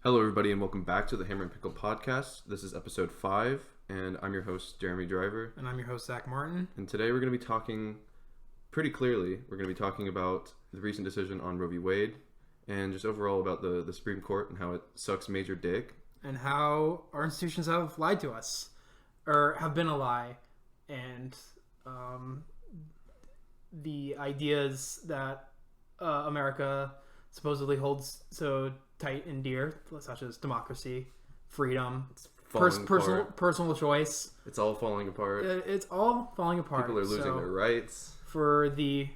Hello, everybody, and welcome back to the Hammer and Pickle Podcast. This is episode 5, and I'm your host, Jeremy Driver. And I'm your host, Zach Martin. And today we're going to be talking, pretty clearly, we're going to be talking about the recent decision on Roe v. Wade, and just overall about the Supreme Court and how it sucks major dick. And how our institutions have lied to us, or have been a lie, and the ideas that America supposedly holds so tight and dear, such as democracy, freedom, personal choice. It's all falling apart. It's all falling apart. People are losing their rights. For the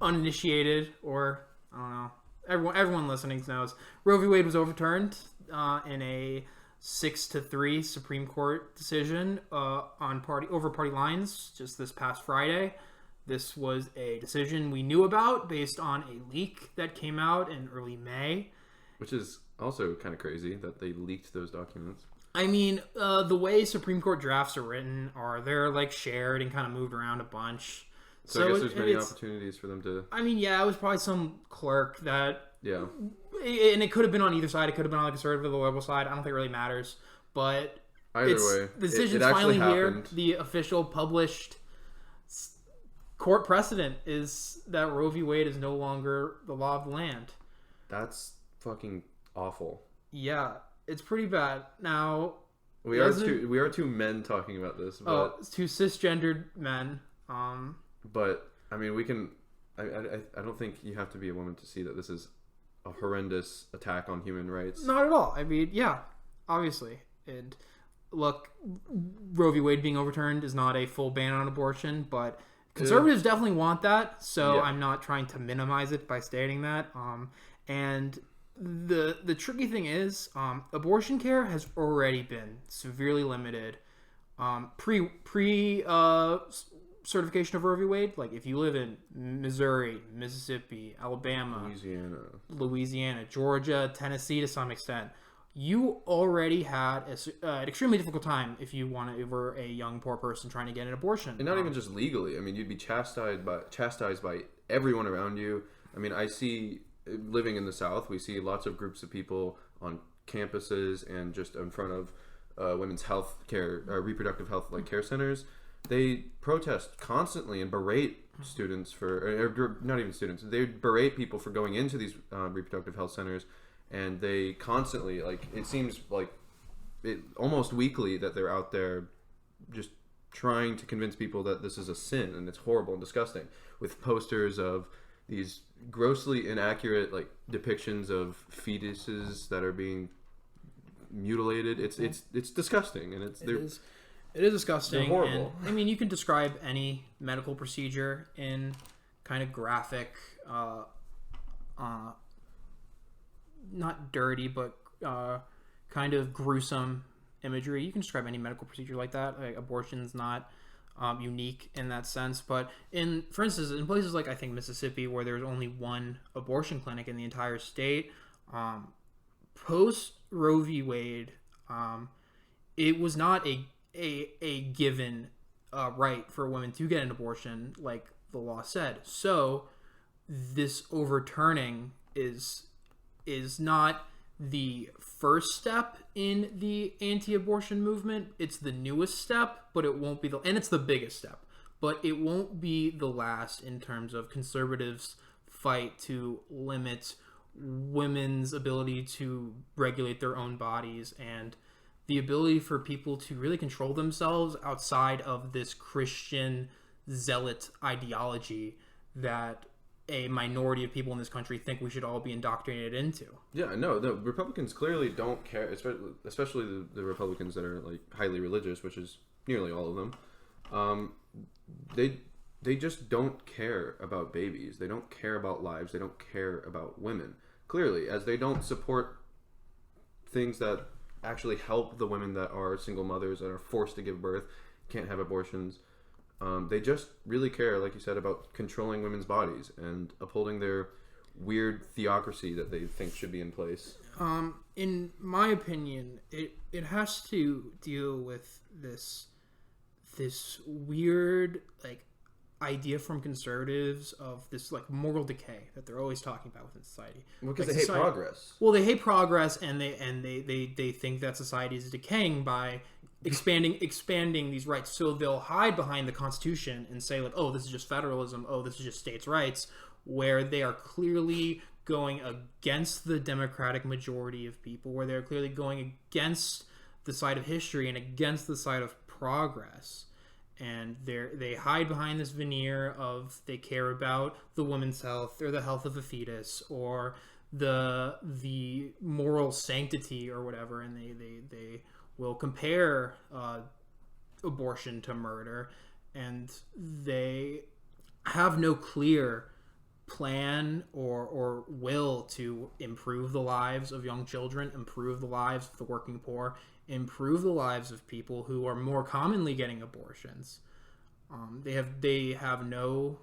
uninitiated, or I don't know, everyone listening knows, Roe v. Wade was overturned in a 6-3 Supreme Court decision over party lines just this past Friday. This was a decision we knew about based on a leak that came out in early May. Which is also kind of crazy that they leaked those documents. I mean, the way Supreme Court drafts are written they're like shared and kind of moved around a bunch. So I guess there's many opportunities for them to... I mean, yeah, it was probably some clerk that... Yeah. And it could have been on either side. It could have been on the conservative or the liberal side. I don't think it really matters. But either way, the decision's finally here. The official published court precedent is that Roe v. Wade is no longer the law of the land. That's fucking awful. Yeah, it's pretty bad. Now... We are two men talking about this. But, two cisgendered men. But I mean, we can. I don't think you have to be a woman to see that this is a horrendous attack on human rights. Not at all. I mean, yeah, obviously. And look, Roe v. Wade being overturned is not a full ban on abortion, but conservatives definitely want that. So yeah. I'm not trying to minimize it by stating that. And the tricky thing is, abortion care has already been severely limited. Pre certification of Roe v. Wade, like if you live in Missouri, Mississippi, Alabama, Louisiana, Georgia, Tennessee to some extent, you already had an extremely difficult time if you were a young poor person trying to get an abortion. And not even just legally. I mean, you'd be chastised by everyone around you. I mean, I see, living in the South, we see lots of groups of people on campuses and just in front of women's health care, reproductive health care centers. They protest constantly and berate students or not even students. They berate people for going into these reproductive health centers, and they constantly, it seems like it almost weekly that they're out there just trying to convince people that this is a sin and it's horrible and disgusting, with posters of these grossly inaccurate depictions of fetuses that are being mutilated. It's disgusting, and It is disgusting. They're horrible. And, I mean, you can describe any medical procedure in kind of graphic, not dirty, but kind of gruesome imagery. You can describe any medical procedure like that. Abortion's not unique in that sense. But for instance, in places like, I think, Mississippi, where there's only one abortion clinic in the entire state, post Roe v. Wade, it was not a given right for women to get an abortion like the law said. So this overturning is not the first step in the anti-abortion movement. It's the newest step, but it won't be and it's the biggest step, but it won't be the last in terms of conservatives' fight to limit women's ability to regulate their own bodies and the ability for people to really control themselves outside of this Christian zealot ideology that a minority of people in this country think we should all be indoctrinated into. Yeah, no, the Republicans clearly don't care, especially the Republicans that are highly religious, which is nearly all of them. They just don't care about babies. They don't care about lives. They don't care about women. Clearly, as they don't support things that actually help the women that are single mothers that are forced to give birth, can't have abortions. They just really care, like you said, about controlling women's bodies and upholding their weird theocracy that they think should be in place. In my opinion, it has to deal with this weird idea from conservatives of this like moral decay that they're always talking about within society. Because like they hate progress. Well, they hate progress, and they think that society is decaying by expanding these rights. So they'll hide behind the Constitution and say like, oh, this is just federalism. Oh, this is just states' rights, where they are clearly going against the democratic majority of people, where they're clearly going against the side of history and against the side of progress. And they hide behind this veneer of they care about the woman's health or the health of a fetus or the moral sanctity or whatever, and they will compare abortion to murder, and they have no clear plan or will to improve the lives of young children, improve the lives of the working poor, improve the lives of people who are more commonly getting abortions. They have no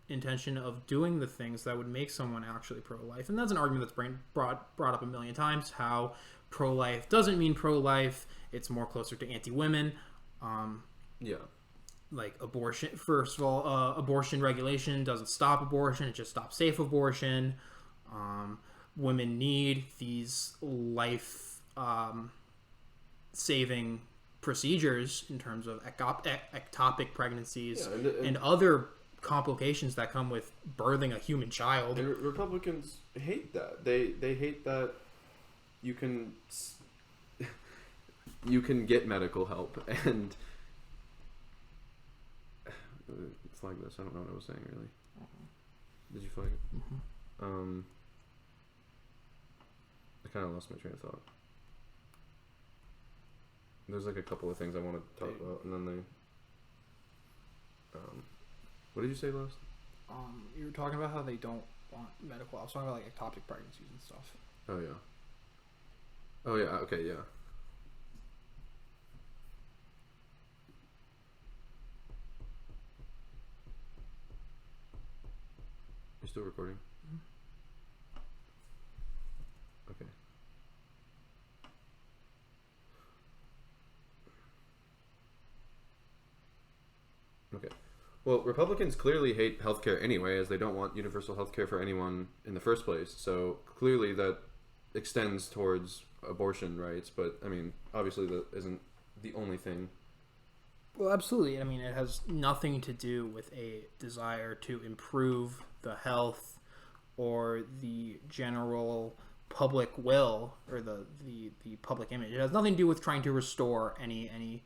intention of doing the things that would make someone actually pro-life, and that's an argument that's brought up a million times. How pro-life doesn't mean pro-life; it's more closer to anti-women. Like abortion. First of all, abortion regulation doesn't stop abortion; it just stops safe abortion. Women need these life saving procedures in terms of ectopic pregnancies and other complications that come with birthing a human child. And Republicans hate that. They hate that you can get medical help, and flag this. I don't know what I was saying really. Did you flag it? Mm-hmm. I kind of lost my train of thought. There's like a couple of things I want to talk about, and then they. What did you say last? You were talking about how they don't want medical. I was talking about like ectopic pregnancies and stuff. Oh yeah. Oh yeah. Okay. Yeah. You still recording? Mm-hmm. Okay. Okay. Well, Republicans clearly hate healthcare anyway, as they don't want universal healthcare for anyone in the first place. So clearly that extends towards abortion rights. But I mean, obviously that isn't the only thing. Well, absolutely. I mean, it has nothing to do with a desire to improve the health or the general public will or the public image. It has nothing to do with trying to restore any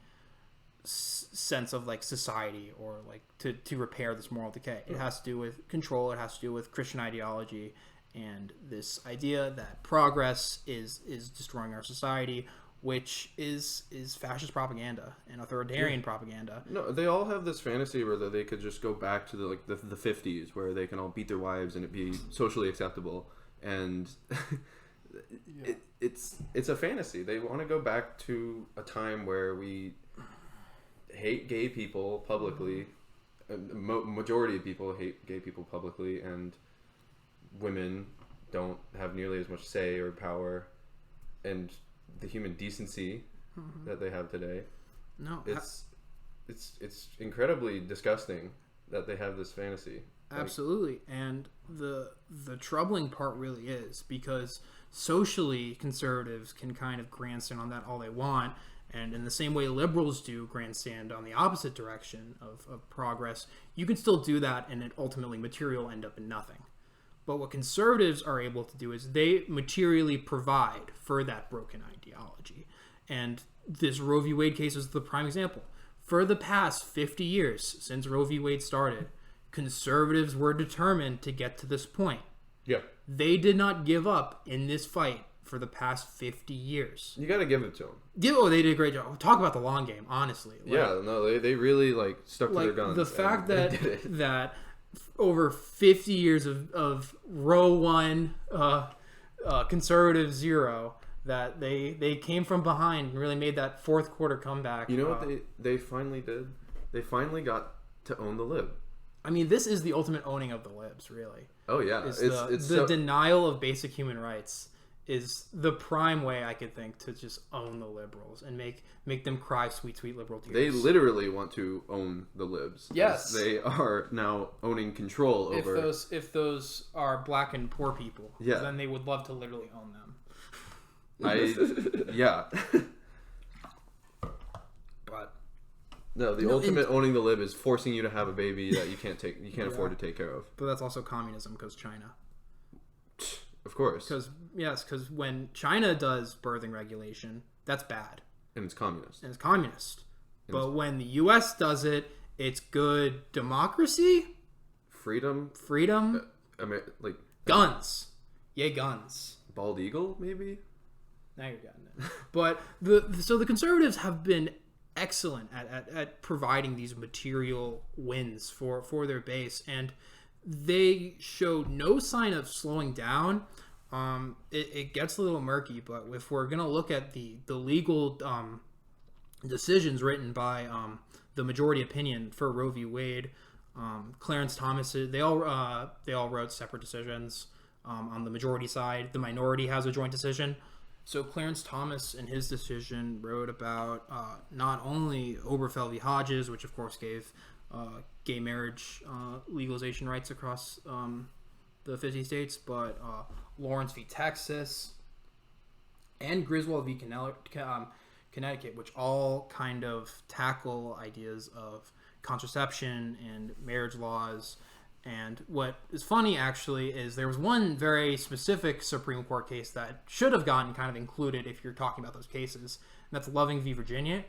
sense of like society or like to repair this moral decay. It has to do with control. It has to do with Christian ideology and this idea that progress is destroying our society, which is fascist propaganda and authoritarian propaganda. No, they all have this fantasy where they could just go back to the 50s, where they can all beat their wives and it be socially acceptable. And it's a fantasy. They want to go back to a time where we hate gay people publicly. Majority of people hate gay people publicly, and women don't have nearly as much say or power and the human decency that they have today. No, it's incredibly disgusting that they have this fantasy. Absolutely. And the troubling part really is because socially conservatives can kind of grandstand on that all they want, and in the same way liberals do grandstand on the opposite direction of progress, you can still do that and it ultimately material end up in nothing. But what conservatives are able to do is they materially provide for that broken ideology. And this Roe v. Wade case is the prime example. For the past 50 years, since Roe v. Wade started, conservatives were determined to get to this point. Yeah. They did not give up in this fight for the past 50 years. You got to give it to them. Yeah, oh, they did a great job. Talk about the long game, honestly. They really stuck to their guns. The fact that over 50 years of row one, conservative zero, that they came from behind and really made that fourth quarter comeback. You know what they finally did? They finally got to own the lib. I mean, this is the ultimate owning of the libs, really. Oh yeah, It's the denial of basic human rights is the prime way I could think to just own the liberals and make them cry sweet, sweet liberal tears. They literally want to own the libs. Yes. They are now owning control over... If those are black and poor people, yeah. then they would love to literally own them. Yeah. But... No, the ultimate owning the lib is forcing you to have a baby that you can't afford to take care of. But that's also communism, because China. Of course. Because when China does birthing regulation, that's bad. And it's communist. But when the U.S. does it, it's good democracy? Freedom? Like... Guns. Yay, guns. Bald eagle, maybe? Now you're getting it. But so the conservatives have been excellent at providing these material wins for their base, and they showed no sign of slowing down. It gets a little murky, but if we're gonna look at the legal decisions written by the majority opinion for Roe v. Wade, Clarence Thomas, they all wrote separate decisions. On the majority side, the minority has a joint decision. So Clarence Thomas, in his decision, wrote about not only Obergefell v. Hodges, which of course gave gay marriage legalization rights across the 50 states, but Lawrence v. Texas and Griswold v. Connecticut, which all kind of tackle ideas of contraception and marriage laws. And what is funny, actually, is there was one very specific Supreme Court case that should have gotten kind of included if you're talking about those cases, and that's Loving v. Virginia,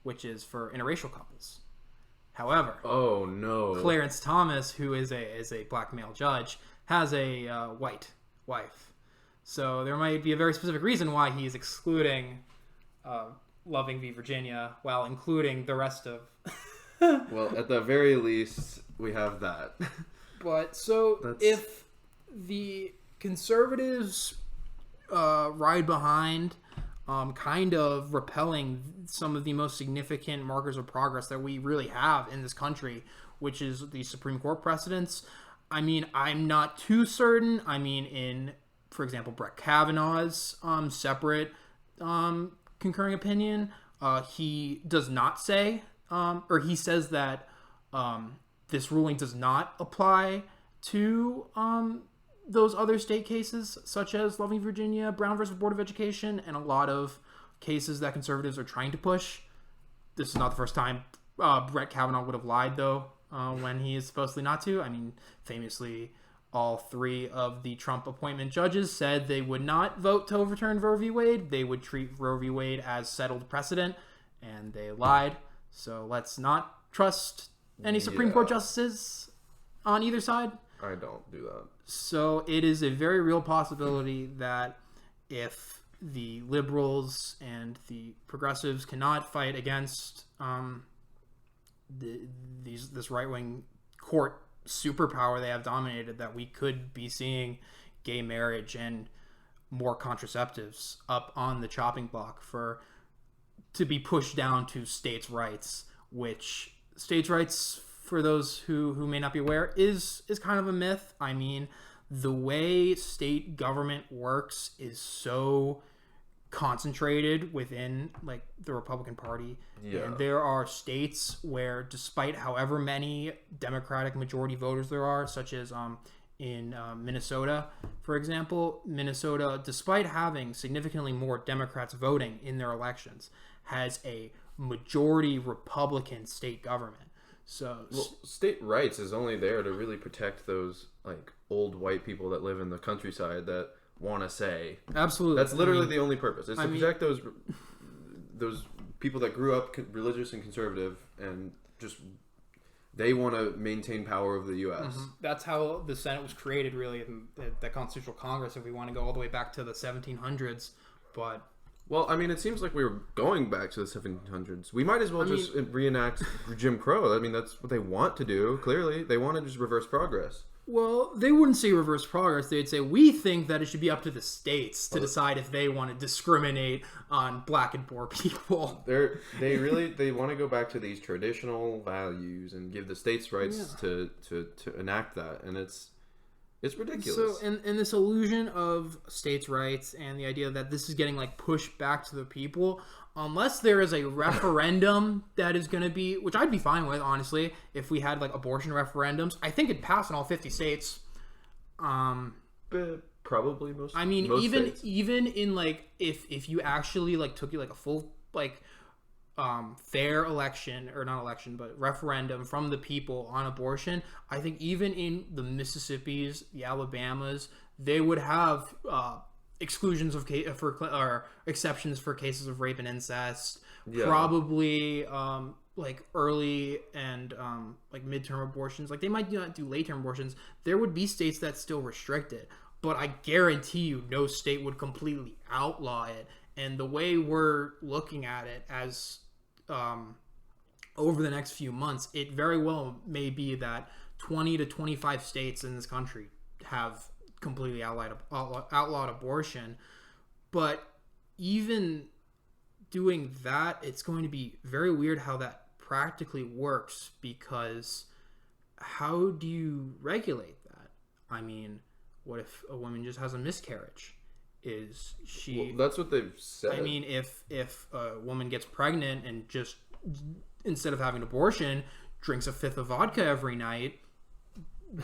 which is for interracial couples. However, oh no, Clarence Thomas, who is a black male judge, has a white wife, so there might be a very specific reason why he's excluding Loving v. Virginia while including the rest of. Well, at the very least, we have that. But so if the conservatives ride behind kind of repelling some of the most significant markers of progress that we really have in this country, which is the Supreme Court precedents, I mean, I'm not too certain. I mean, in, for example, Brett Kavanaugh's separate concurring opinion, he does not say... or he says that this ruling does not apply to those other state cases, such as Loving Virginia, Brown versus Board of Education, and a lot of cases that conservatives are trying to push. This is not the first time Brett Kavanaugh would have lied, though, when he is supposedly not to. I mean, famously, all three of the Trump appointment judges said they would not vote to overturn Roe v. Wade. They would treat Roe v. Wade as settled precedent, and they lied. So let's not trust any Supreme Court justices on either side. I don't do that. So it is a very real possibility that if the liberals and the progressives cannot fight against this right-wing court superpower they have dominated, that we could be seeing gay marriage and more contraceptives up on the chopping block to be pushed down to states' rights, which states' rights, for those who may not be aware, is kind of a myth. I mean, the way state government works is so concentrated within like the Republican Party. Yeah. And there are states where, despite however many Democratic majority voters there are, such as in Minnesota, for example, Minnesota, despite having significantly more Democrats voting in their elections, has a majority Republican state government. So state rights is only there to really protect those like old white people that live in the countryside that want to say. Absolutely. That's literally the only purpose. Is to protect those people that grew up religious and conservative and just they want to maintain power over the U.S. Mm-hmm. That's how the Senate was created, really, in the Constitutional Congress, if we want to go all the way back to the 1700s. But well, I mean, it seems like we were going back to the 1700s. We might as well just reenact Jim Crow. I mean, that's what they want to do, clearly. They want to just reverse progress. Well, they wouldn't say reverse progress. They'd say, we think that it should be up to the states to decide if they want to discriminate on black and poor people. They want to go back to these traditional values and give the states rights to enact that. And it's It's ridiculous. So, in this illusion of states' rights and the idea that this is getting like pushed back to the people, unless there is a referendum that is going to be, which I'd be fine with, honestly, if we had like abortion referendums. I think it'd pass in all 50 states. Probably most. I mean, most even states. even in like if you actually like took like a full like fair election, or not election, but referendum from the people on abortion, I think even in the Mississippis, the Alabamas, they would have exclusions of or exceptions for cases of rape and incest. Yeah. Probably like early and like midterm abortions. Like they might not do late term abortions. There would be states that still restrict it, but I guarantee you no state would completely outlaw it. And the way we're looking at it as over the next few months, it very well may be that 20 to 25 states in this country have completely outlawed abortion. But even doing that, it's going to be very weird how that practically works, because how do you regulate that? I mean, what if a woman just has a miscarriage? Is she... Well, that's what they've said. I mean, if a woman gets pregnant and just, instead of having an abortion, drinks a fifth of vodka every night,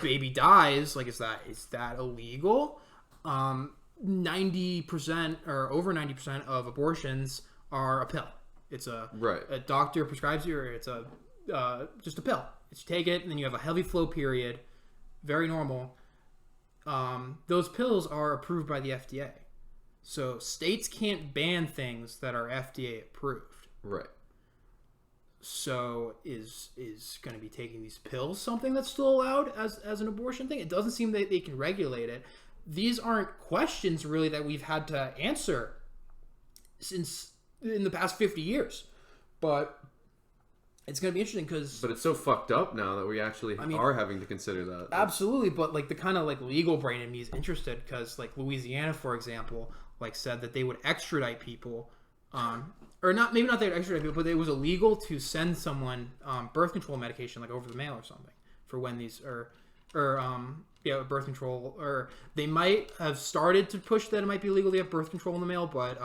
baby dies, like, is that illegal? 90% or over 90% of abortions are a pill. It's a doctor prescribes you, or it's a just a pill. You take it, and then you have a heavy flow period, very normal. Those pills are approved by the FDA. So states can't ban things that are FDA approved. Right. So is going to be taking these pills something that's still allowed as an abortion thing? It doesn't seem that they can regulate it. These aren't questions really that we've had to answer since in the past 50 years. But it's going to be interesting because... But it's so fucked up now that we actually are having to consider that. Absolutely, but like the kind of like legal brain in me is interested because like Louisiana, for example, like said that they would extradite people, or not, maybe not they would extradite people, but it was illegal to send someone birth control medication like over the mail or something for when these birth control, or they might have started to push that it might be illegal to have birth control in the mail, but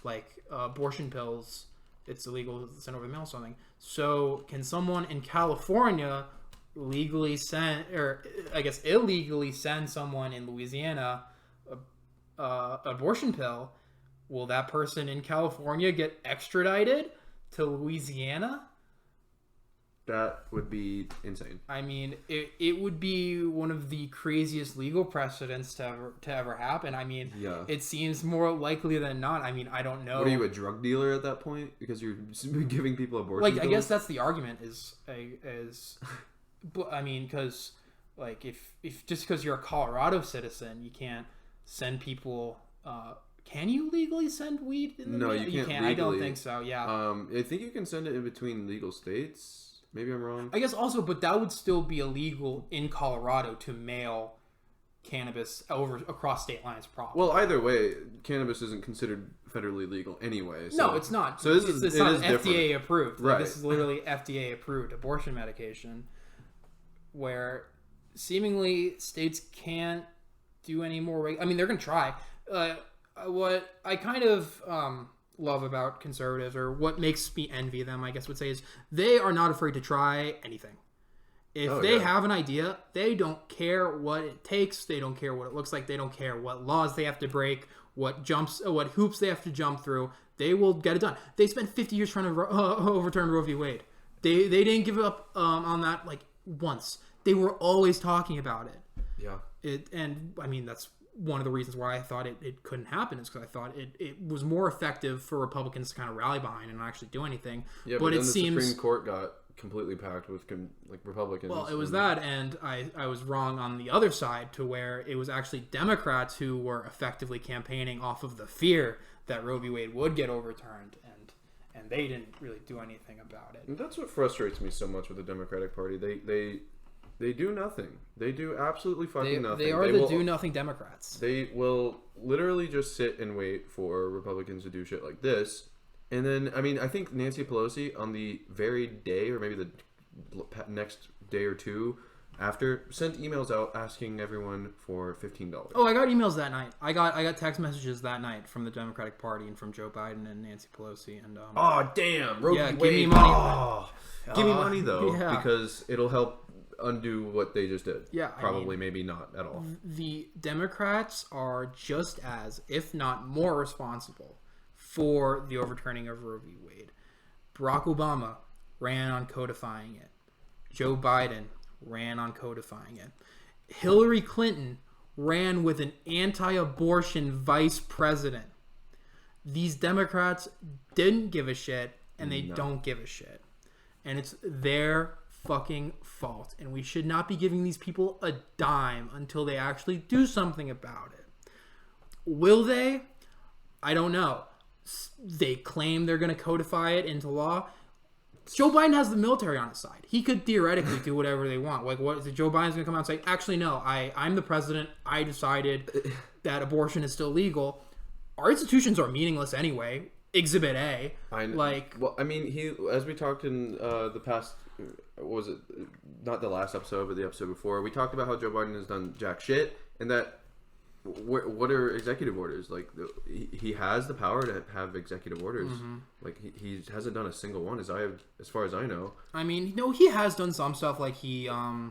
like abortion pills, it's illegal to send over the mail or something. So can someone in California legally send, or I guess illegally send someone in Louisiana abortion pill? Will that person in California get extradited to Louisiana? That would be insane. I mean, it would be one of the craziest legal precedents to ever happen. I mean, It seems more likely than not. I mean, I don't know. What, are you a drug dealer at that point? Because you're giving people abortion like pills? I guess that's the argument is I mean, because like if just because you're a Colorado citizen, you can't send people... can you legally send weed in the mail? You can't. I don't think so. Yeah. I think you can send it in between legal states. Maybe I'm wrong. I guess also, but that would still be illegal in Colorado to mail cannabis across state lines. Probably. Well, either way, cannabis isn't considered federally legal anyway. So. No, it's not. So it's not FDA approved. Like, right. This is literally FDA approved abortion medication, where seemingly states can't do any more. I mean, they're going to try. What I kind of love about conservatives, or what makes me envy them, I guess would say, is they are not afraid to try anything. If they have an idea, they don't care what it takes. They don't care what it looks like. They don't care what laws they have to break, what hoops they have to jump through. They will get it done. They spent 50 years trying to overturn Roe v. Wade. They didn't give up on that like once. They were always talking about it. Yeah. And I mean, that's one of the reasons why I thought it couldn't happen, is because I thought it was more effective for Republicans to kind of rally behind and not actually do anything. Yeah, but then the Supreme Court got completely packed with like Republicans. Well, it was that, and I was wrong on the other side, to where it was actually Democrats who were effectively campaigning off of the fear that Roe v. Wade would get overturned, and they didn't really do anything about it. And that's what frustrates me so much with the Democratic Party. They do nothing. They do absolutely fucking nothing. They are the do-nothing Democrats. They will literally just sit and wait for Republicans to do shit like this. And then, I mean, I think Nancy Pelosi, on the very day, or maybe the next day or two, sent emails out asking everyone for $15. Oh, I got emails that night. I got text messages that night from the Democratic Party and from Joe Biden and Nancy Pelosi and oh damn, Roe v. Wade. Give me money. Give me money though, because it'll help undo what they just did. Yeah, probably, maybe not at all. The Democrats are just as, if not more, responsible for the overturning of Roe v. Wade. Barack Obama ran on codifying it. Joe Biden ran on codifying it. Hillary Clinton ran with an anti-abortion vice president. These Democrats didn't give a shit, and they don't give a shit. And it's their fucking fault. And we should not be giving these people a dime until they actually do something about it. Will they? I don't know. They claim they're going to codify it into law. Joe Biden has the military on his side. He could theoretically do whatever they want. Like, what? Joe Biden's going to come out and say, actually, no, I'm the president. I decided that abortion is still legal. Our institutions are meaningless anyway. Exhibit A. Well, I mean, as we talked in the past, what was it? Not the last episode, but the episode before, we talked about how Joe Biden has done jack shit, and that what are executive orders? Like, he has the power to have executive orders. Mm-hmm. Like, he hasn't done a single one, as far as I know. I mean, no, he has done some stuff. Like, I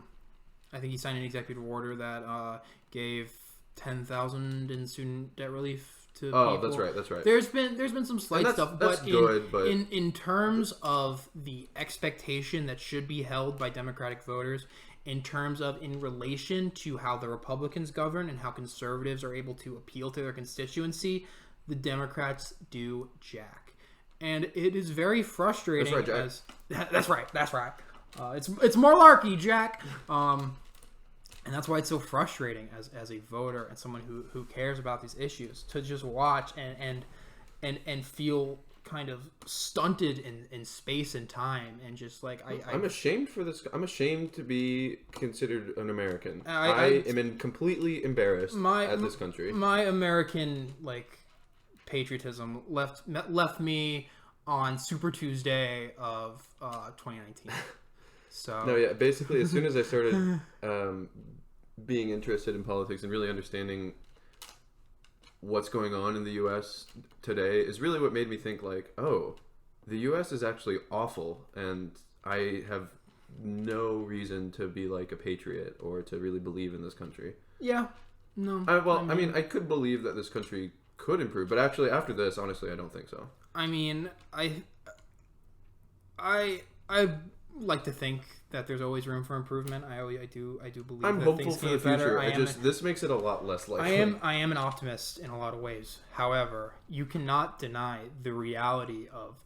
think he signed an executive order that gave $10,000 in student debt relief to people. That's right. There's been some slight stuff, but in terms of the expectation that should be held by Democratic voters, in terms of in relation to how the Republicans govern and how conservatives are able to appeal to their constituency, the Democrats do jack. And it is very frustrating. That's right, Jack. That's right. It's malarkey, Jack. And that's why it's so frustrating as a voter and someone who cares about these issues to just watch and feel kind of stunted in space and time, and just like I'm ashamed for this. I'm ashamed to be considered an American. I am completely embarrassed at this country. My American patriotism left me on Super Tuesday of 2019. So no, yeah. Basically, as soon as I started being interested in politics and really understanding what's going on in the U.S. today, is really what made me think like, oh, the U.S. is actually awful, and I have no reason to be like a patriot or to really believe in this country. Yeah. No. I mean, I could believe that this country could improve, but actually, after this, honestly, I don't think so. I mean, I like to think that there's always room for improvement. I do believe I'm that hopeful things for can the get better. future. This makes it a lot less likely. I am an optimist in a lot of ways. However, you cannot deny the reality of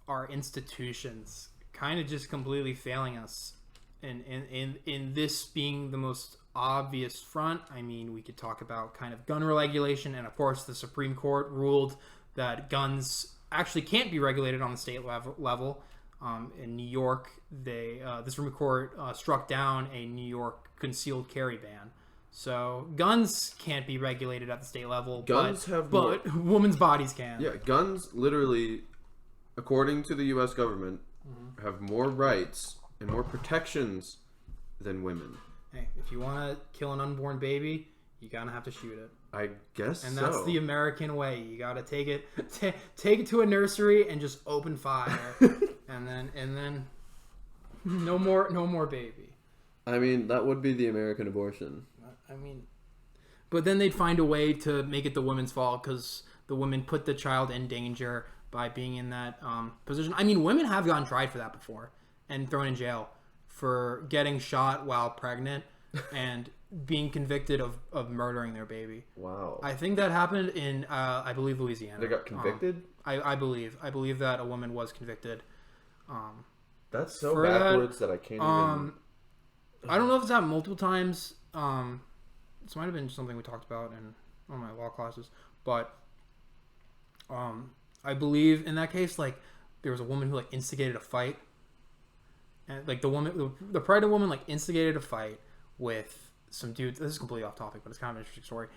our institutions kind of just completely failing us. In this being the most obvious front, I mean, we could talk about kind of gun regulation, and of course the Supreme Court ruled that guns actually can't be regulated on the state level. In New York, the Supreme Court struck down a New York concealed carry ban. So guns can't be regulated at the state level, but women's bodies can. Yeah, guns literally, according to the U.S. government, have more rights and more protections than women. Hey, if you want to kill an unborn baby, you're gonna have to shoot it. I guess and that's the American way. You gotta take it to a nursery and just open fire, and then no more baby. I mean, that would be the American abortion. I mean, but then they'd find a way to make it the woman's fault because the women put the child in danger by being in that position. I mean, women have gotten tried for that before and thrown in jail for getting shot while pregnant and being convicted of murdering their baby. Wow. I think that happened in, I believe, Louisiana. They got convicted? I believe that a woman was convicted. That's so backwards that I can't even... I don't know if it's happened multiple times. This might have been something we talked about in one of my law classes. But I believe in that case, like, there was a woman who, like, instigated a fight. And, like, the pregnant woman, like, instigated a fight with some dudes. This is completely off topic, but it's kind of an interesting story.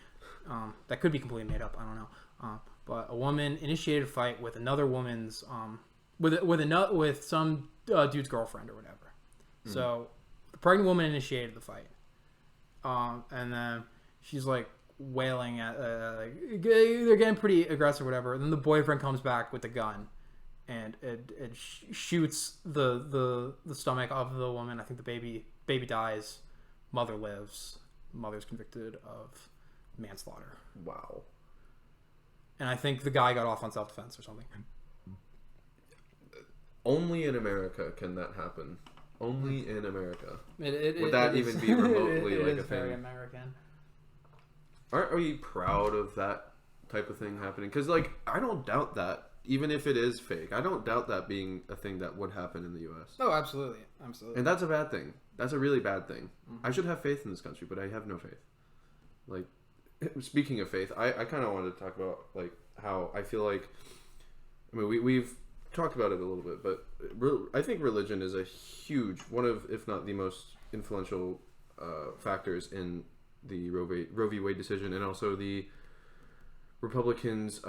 That could be completely made up. I don't know. But a woman initiated a fight with another woman's with some dude's girlfriend or whatever. So the pregnant woman initiated the fight, and then she's like wailing at like, they're getting pretty aggressive or whatever. And then the boyfriend comes back with the gun, and it shoots the stomach of the woman. I think the baby dies, mother lives, mother's convicted of manslaughter. Wow. And I think the guy got off on self-defense or something. Only in America can that happen. Only in America. Would that even be remotely like a thing? Very American. Aren't we proud of that type of thing happening? Because, like, I don't doubt that. Even if it is fake, I don't doubt that being a thing that would happen in the U.S. Oh, absolutely. Absolutely. And that's a bad thing. That's a really bad thing. Mm-hmm. I should have faith in this country, but I have no faith. Like, speaking of faith, I kind of wanted to talk about, like, how I feel like... I mean, we've talked about it a little bit, but I think religion is a huge... one of, if not the most influential factors in the Roe v. Wade decision, and also the Republicans'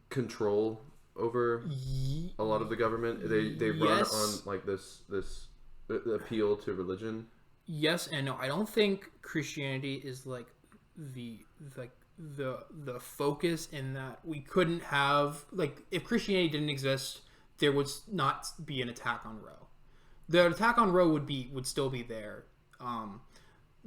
control over a lot of the government. They run on like this appeal to religion. Yes and no. I don't think Christianity is like the focus in that we couldn't have, like, if Christianity didn't exist, there would not be an attack on Roe. The attack on Roe would still be there.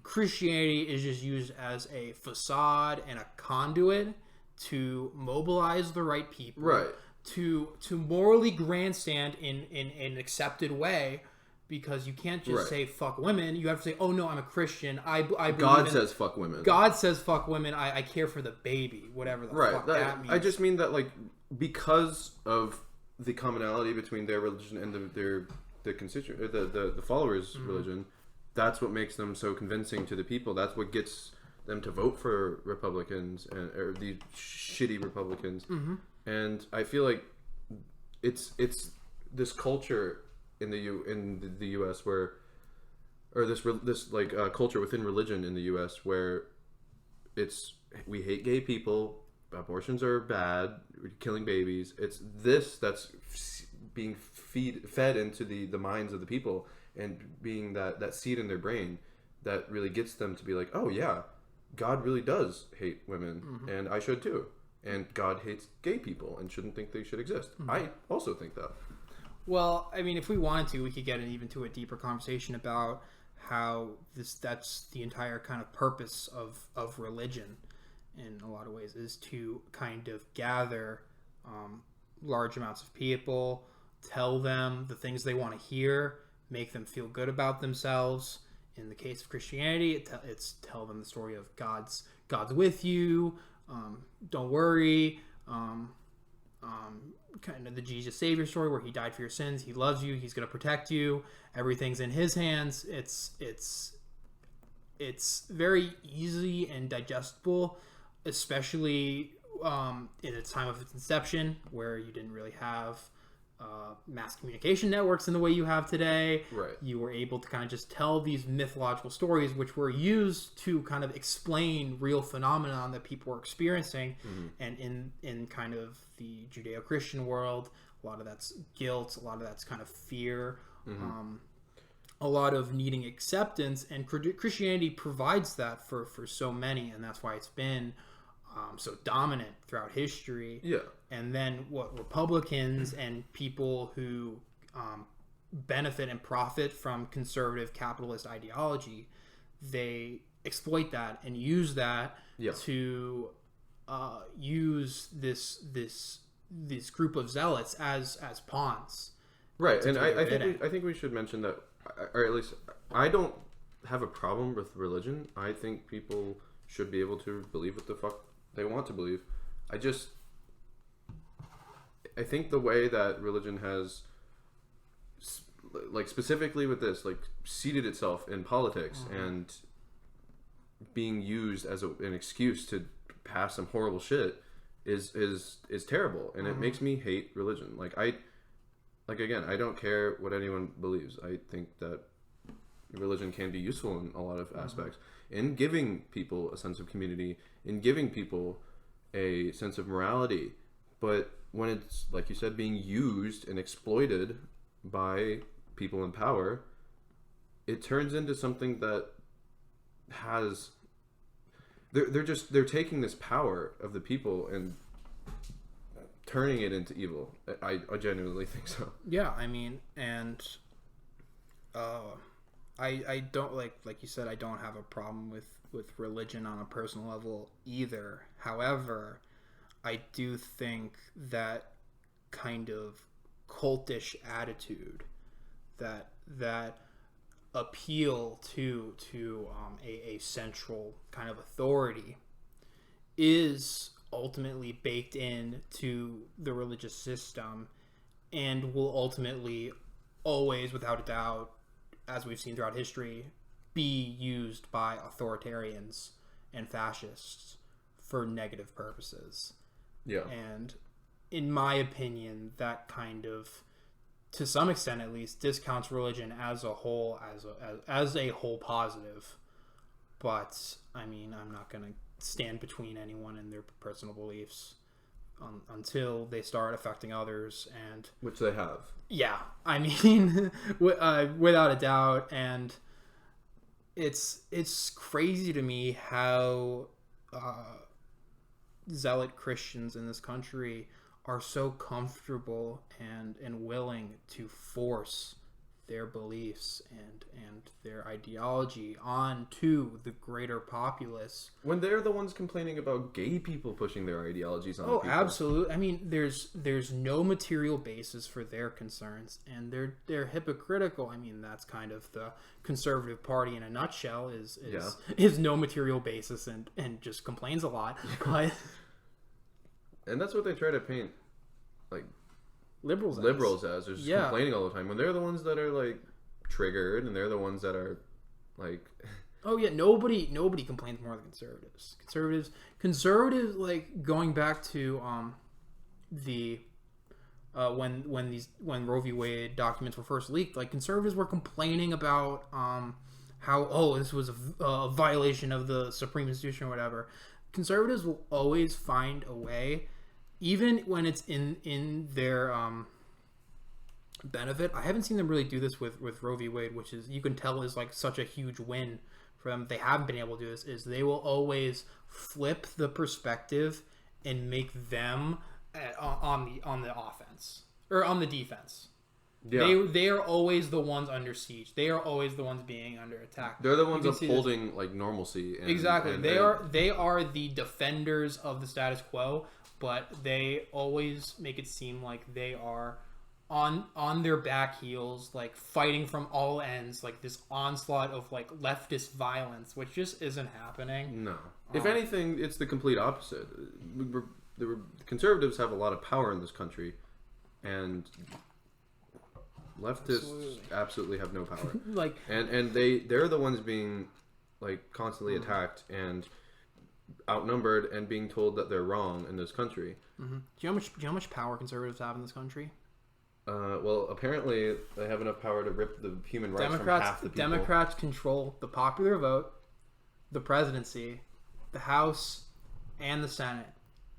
Christianity is just used as a facade and a conduit to mobilize the right people, right? To morally grandstand in an accepted way, because you can't just say fuck women. You have to say, oh no, I'm a Christian. I believe God says fuck women. God says fuck women. I care for the baby, whatever the fuck that means. I just mean that, like, because of the commonality between their religion and the constituent, the followers' religion, that's what makes them so convincing to the people. That's what gets them to vote for Republicans or these shitty Republicans. Mm-hmm. And I feel like it's this culture in the U.S. where, or this culture within religion in the U.S. where we hate gay people, abortions are bad, we're killing babies. It's this that's being fed into the minds of the people, and being that seed in their brain that really gets them to be like, oh yeah, God really does hate women, and I should too. And God hates gay people and shouldn't think they should exist. Mm-hmm. I also think that. Well, I mean, if we wanted to, we could get even to a deeper conversation about how that's the entire kind of purpose of religion in a lot of ways, is to kind of gather large amounts of people, tell them the things they want to hear, make them feel good about themselves. In the case of Christianity, it's tell them the story of God's with you, don't worry, kind of the Jesus Savior story where he died for your sins, he loves you, he's going to protect you, everything's in his hands. It's very easy and digestible, especially in the time of its inception, where you didn't really have mass communication networks in the way you have today. Right. You were able to kind of just tell these mythological stories, which were used to kind of explain real phenomenon that people were experiencing. Mm-hmm. And in kind of the Judeo-Christian world, a lot of that's guilt, a lot of that's kind of fear, mm-hmm. A lot of needing acceptance, and Christianity provides that for so many, and that's why it's been so dominant throughout history. Yeah. And then what Republicans and people who benefit and profit from conservative capitalist ideology, they exploit that and use that to use this group of zealots as pawns. Right. And I think we should mention that, or at least I don't have a problem with religion. I think people should be able to believe what the fuck they want to believe. I think the way that religion has, like, specifically with this, like, seated itself in politics, mm-hmm. and being used as an excuse to pass some horrible shit is terrible, and mm-hmm. it makes me hate religion. Again, I don't care what anyone believes. I think that religion can be useful in a lot of aspects, in giving people a sense of community, in giving people a sense of morality. But when it's, like you said, being used and exploited by people in power, it turns into something that has... They're taking this power of the people and turning it into evil. I genuinely think so. Yeah, I mean, and I don't like you said, I don't have a problem with religion on a personal level either. However, I do think that kind of cultish attitude, that appeal to a central kind of authority is ultimately baked into the religious system and will ultimately always, without a doubt, as we've seen throughout history, be used by authoritarians and fascists for negative purposes. Yeah. And in my opinion, that kind of, to some extent at least, discounts religion as a whole, as a whole positive. But I mean, I'm not going to stand between anyone and their personal beliefs until they start affecting others, and which they have. Yeah, I mean, without a doubt. And it's crazy to me how zealot Christians in this country are so comfortable and willing to force their beliefs and their ideology onto the greater populace, when they're the ones complaining about gay people pushing their ideologies on people. Absolutely. I mean, there's no material basis for their concerns, and they're hypocritical. I mean, that's kind of the conservative party in a nutshell, is no material basis and just complains a lot. But and that's what they try to paint, like, liberals as. They're just complaining all the time, when they're the ones that are like triggered, and they're the ones that are like... Oh yeah, nobody complains more than conservatives. Conservatives, like, going back to when Roe v. Wade documents were first leaked, like, conservatives were complaining about how this was a violation of the Supreme Institution or whatever. Conservatives will always find a way, even when it's in their benefit. I haven't seen them really do this with Roe v. Wade, which is, you can tell, is like such a huge win for them. They haven't been able to do this. Is they will always flip the perspective and make them on the offense or on the defense. Yeah. They are always the ones under siege. They are always the ones being under attack. They're the ones upholding like normalcy. Exactly. They are the defenders of the status quo, but they always make it seem like they are on their back heels, like fighting from all ends, like this onslaught of like leftist violence, which just isn't happening. No. If anything, it's the complete opposite. The conservatives have a lot of power in this country, and leftists absolutely have no power. Like, and they're the ones being like constantly attacked and outnumbered and being told that they're wrong in this country. Mm-hmm. Do you know how much power conservatives have in this country? Well, apparently they have enough power to rip the human rights from half the people. Democrats control the popular vote, the presidency, the House, and the Senate,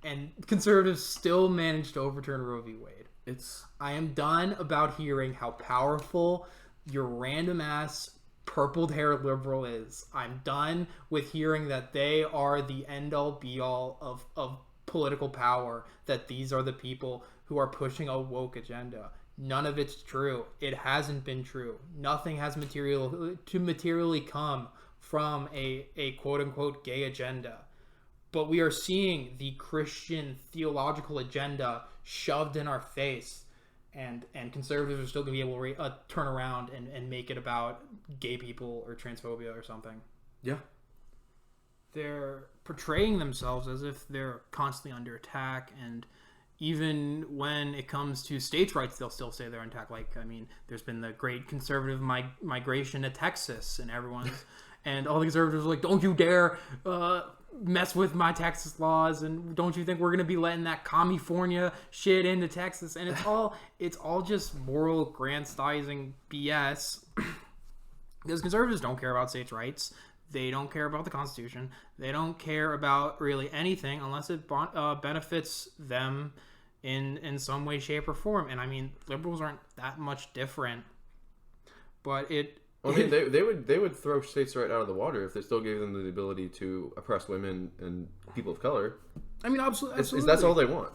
and conservatives still manage to overturn Roe v. Wade. I am done about hearing how powerful your random ass purpled hair liberal is. I'm done with hearing that they are the end all be all of political power, that these are the people who are pushing a woke agenda. None of it's true. It hasn't been true. Nothing has materially come from a quote unquote gay agenda. But we are seeing the Christian theological agenda shoved in our face, and conservatives are still going to be able to turn around and make it about gay people or transphobia or something. Yeah. They're portraying themselves as if they're constantly under attack, and even when it comes to states' rights, they'll still say they're attacked. Like, I mean, there's been the great conservative migration to Texas, and everyone's and all the conservatives are like, don't you dare mess with my Texas laws, and don't you think we're gonna be letting that California shit into Texas? And it's all just moral grandstanding BS. Because conservatives don't care about states' rights. They don't care about the Constitution. They don't care about really anything unless it benefits them in some way, shape, or form. And I mean, liberals aren't that much different But I mean, they would throw states' right out of the water if they still gave them the ability to oppress women and people of color. I mean, absolutely. That's all they want.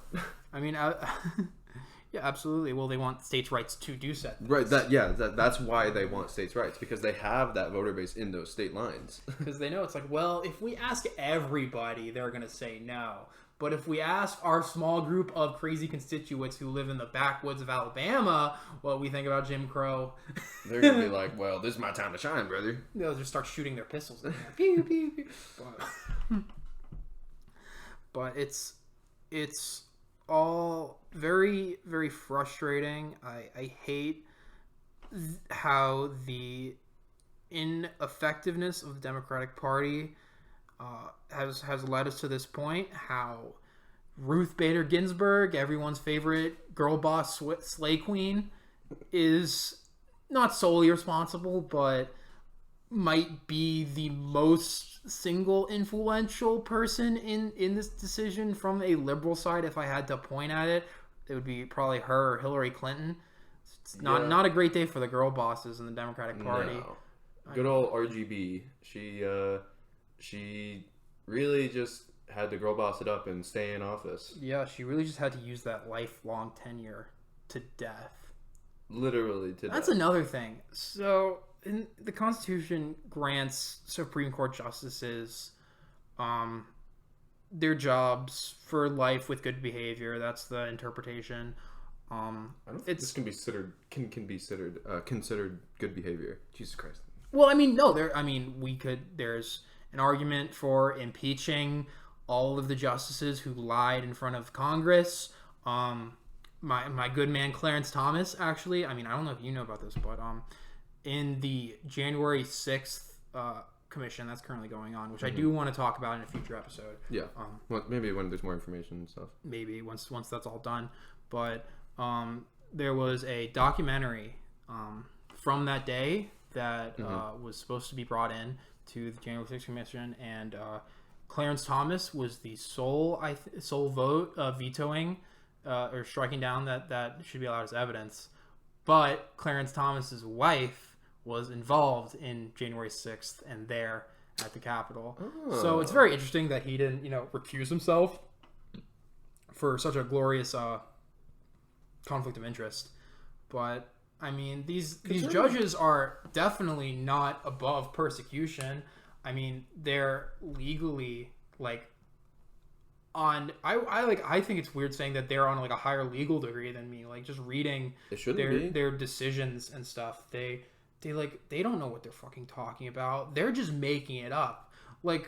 I mean, yeah, absolutely. Well, they want states' rights to do said things. Right. That's why they want states' rights, because they have that voter base in those state lines. Because they know it's like, well, if we ask everybody, they're going to say no. But if we ask our small group of crazy constituents who live in the backwoods of Alabama what we think about Jim Crow, they're going to be like, well, this is my time to shine, brother. They'll just start shooting their pistols. Pew, pew, pew. But it's all very, very frustrating. I hate how the ineffectiveness of the Democratic Party has led us to this point. How Ruth Bader Ginsburg, everyone's favorite girl boss slay queen, is not solely responsible, but might be the most single influential person in this decision from a liberal side. If I had to point at it, it would be probably her or Hillary Clinton. It's not a great day for the girl bosses in the Democratic Party. No. Good old RGB. She really just had to girl boss it up and stay in office. Yeah, she really just had to use that lifelong tenure to death. Literally to death. That's another thing. So, the Constitution grants Supreme Court justices their jobs for life with good behavior. That's the interpretation. I don't think this can be considered good behavior. Jesus Christ. Well, I mean, no. There's an argument for impeaching all of the justices who lied in front of Congress. My good man Clarence Thomas, actually. I mean, I don't know if you know about this, but in the January 6th commission that's currently going on, which I do want to talk about in a future episode. Yeah. Well, maybe when there's more information and stuff. Maybe once that's all done. But there was a documentary from that day that was supposed to be brought in to the January 6th commission, and Clarence Thomas was the sole vote vetoing or striking down that should be allowed as evidence. But Clarence Thomas's wife was involved in January 6th and there at the Capitol. Oh. So it's very interesting that he didn't, recuse himself for such a glorious conflict of interest. But I mean, these judges are definitely not above persecution. I mean, they're legally I think it's weird saying that they're on a higher legal degree than me. Just reading their decisions and stuff, they don't know what they're fucking talking about. They're just making it up.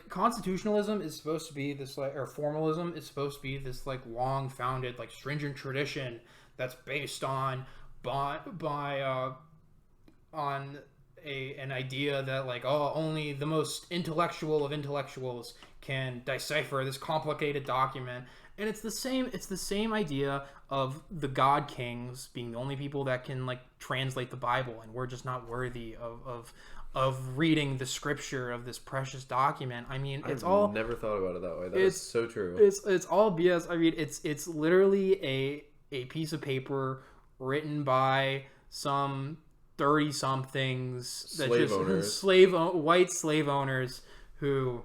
Constitutionalism is supposed to be this or formalism is supposed to be this long founded stringent tradition that's based on an idea that only the most intellectual of intellectuals can decipher this complicated document. And it's the same idea of the God Kings being the only people that can translate the Bible, and we're just not worthy of reading the scripture of this precious document. I mean, I've never thought about it that way. That is so true. It's all BS. I mean, it's literally a piece of paper written by some 30-somethings white slave owners who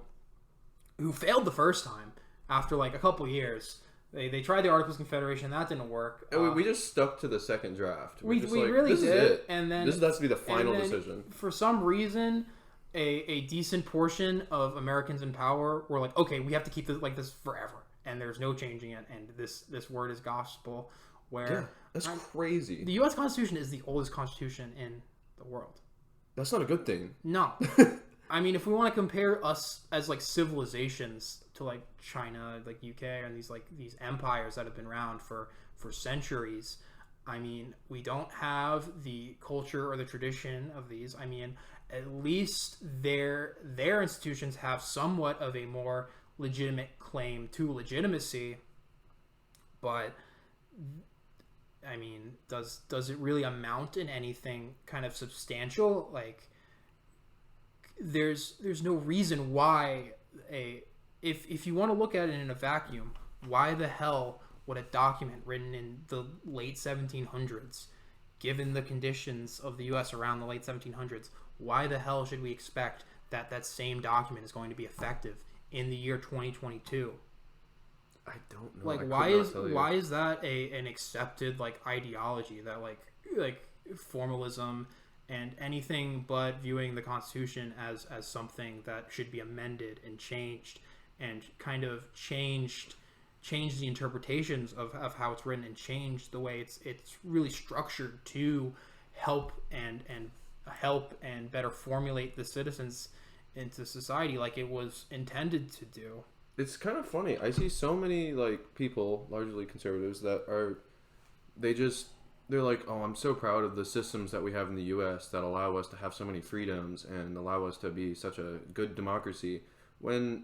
failed the first time after a couple years. They tried the Articles of Confederation, that didn't work. We just stuck to the second draft. We really did. Is it. And then this has to be the final decision. For some reason, a decent portion of Americans in power were like, okay, we have to keep this forever, and there's no changing it, and this word is gospel. Where that's crazy. The U.S. Constitution is the oldest constitution in the world. That's not a good thing. No. I mean, if we want to compare us as civilizations to China, UK, and these empires that have been around for centuries, I mean, we don't have the culture or the tradition of these. I mean, at least their institutions have somewhat of a more legitimate claim to legitimacy, but I mean, does it really amount in anything kind of substantial? There's no reason why if you want to look at it in a vacuum, why the hell would a document written in the late 1700s given the conditions of the U.S. around the late 1700s, why the hell should we expect that that same document is going to be effective in the year 2022? I don't know. Like, why is that an accepted like ideology that like formalism and anything but viewing the Constitution as something that should be amended and changed and kind of change the interpretations of how it's written and change the way it's really structured to help and better formulate the citizens into society like it was intended to do. It's kind of funny. I see so many like people, largely conservatives, that they're like, oh, I'm so proud of the systems that we have in the U.S. that allow us to have so many freedoms and allow us to be such a good democracy. When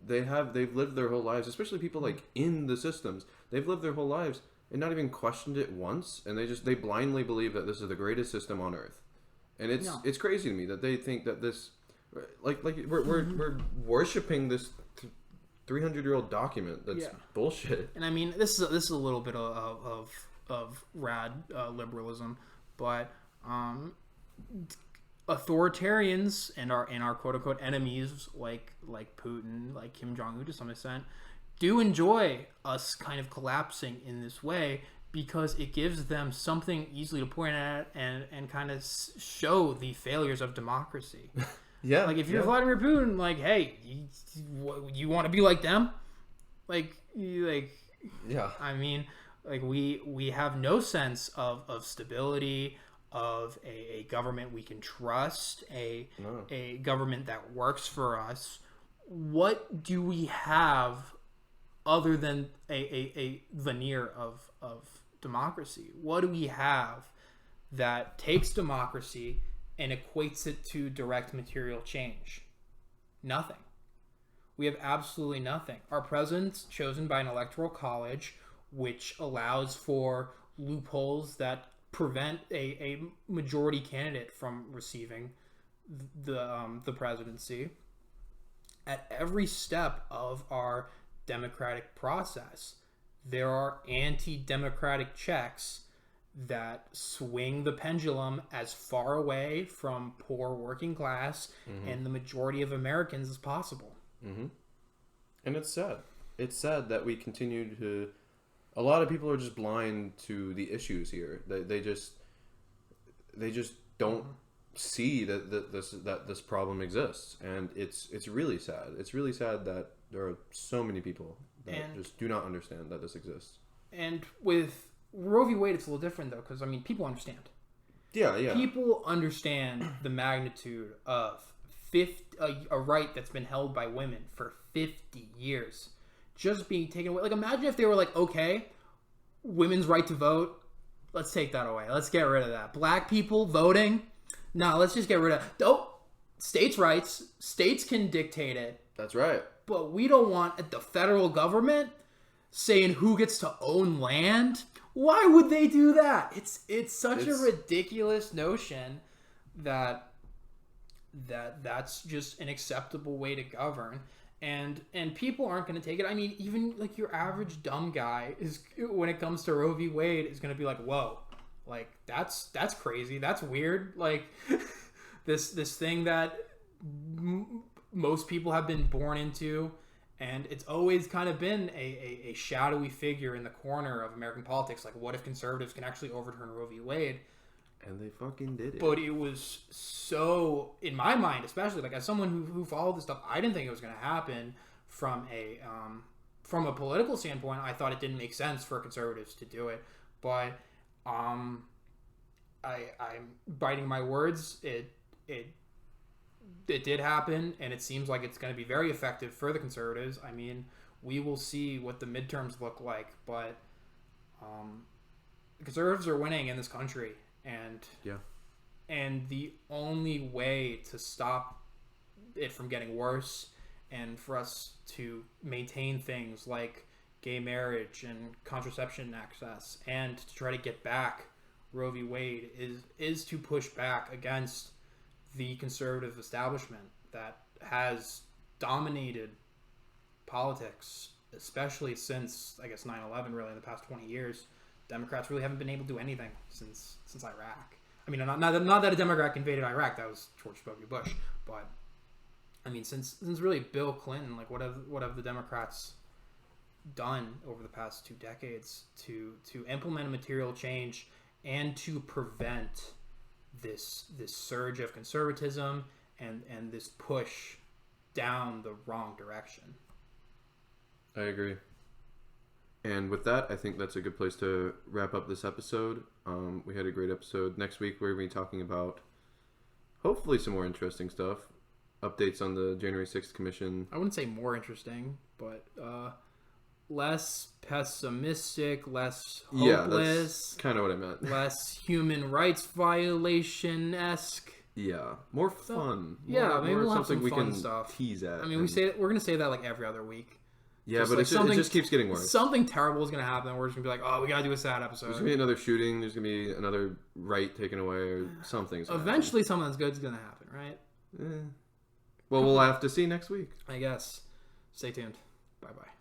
they've lived their whole lives, especially people like in the systems, they've lived their whole lives and not even questioned it once, and they blindly believe that this is the greatest system on earth. And it's crazy to me that they think that this, like we're worshiping this 300-year-old document that's bullshit. And I mean, this is a little bit of rad liberalism, but authoritarians and our quote unquote enemies like Putin, like Kim Jong-un to some extent, do enjoy us kind of collapsing in this way because it gives them something easily to point at and kind of show the failures of democracy. Yeah. Like if you're Vladimir Putin, like, hey, you want to be like them? Yeah. I mean, like we have no sense of stability, of a government we can trust, a government that works for us. What do we have other than a veneer of democracy? What do we have that takes democracy and equates it to direct material change? Nothing. We have absolutely nothing. Our president's chosen by an electoral college, which allows for loopholes that prevent a majority candidate from receiving the presidency. At every step of our democratic process, there are anti-democratic checks that swing the pendulum as far away from poor working class and the majority of Americans as possible. Mm-hmm. And it's sad. It's sad that we continue to... A lot of people are just blind to the issues here. They just don't see that this problem exists, and it's really sad. It's really sad that there are so many people that just do not understand that this exists. And with Roe v. Wade, it's a little different, though, because, I mean, people understand. Yeah. People understand the magnitude of a right that's been held by women for 50 years just being taken away. Like, imagine if they were like, okay, women's right to vote, let's take that away. Let's get rid of that. Black people voting, no, let's just get rid of it. Oh, states' rights. States can dictate it. That's right. But we don't want the federal government saying who gets to own land. Why would they do that? It's such a ridiculous notion that's just an acceptable way to govern, and people aren't going to take it. I mean, even like your average dumb guy is, when it comes to Roe v. Wade, is going to be like, whoa, like that's crazy, that's weird, like this thing that most people have been born into. And it's always kind of been a shadowy figure in the corner of American politics. Like, what if conservatives can actually overturn Roe v. Wade? And they fucking did it. But it was so, in my mind, especially, like, as someone who followed this stuff, I didn't think it was going to happen from a political standpoint. I thought it didn't make sense for conservatives to do it. But I'm biting my words. It did happen, and it seems like it's going to be very effective for the conservatives. I mean, we will see what the midterms look like, but the conservatives are winning in this country, and the only way to stop it from getting worse and for us to maintain things like gay marriage and contraception access and to try to get back Roe v. Wade is to push back against the conservative establishment that has dominated politics, especially since, I guess, 9/11, really, in the past 20 years, Democrats really haven't been able to do anything since Iraq. I mean, not that a Democrat invaded Iraq. That was George W. Bush. But I mean, since really Bill Clinton, like what have the Democrats done over the past 2 decades to implement a material change and to prevent this surge of conservatism and this push down the wrong direction? I agree. And with that, I think that's a good place to wrap up this episode. We had a great episode. Next week, we're going to be talking about hopefully some more interesting stuff. Updates on the January 6th Commission. I wouldn't say more interesting, but less pessimistic, less hopeless. Yeah, that's kind of what I meant. Less human rights violation-esque. Yeah, more fun. Maybe we'll have some we fun can stuff. Tease at. I mean, we're going to say that like every other week. Yeah, but it just keeps getting worse. Something terrible is going to happen. We're just going to be like, oh, we got to do a sad episode. There's going to be another shooting. There's going to be another right taken away or something. Eventually, something good is going to happen, right? Well, we'll have to see next week. I guess. Stay tuned. Bye-bye.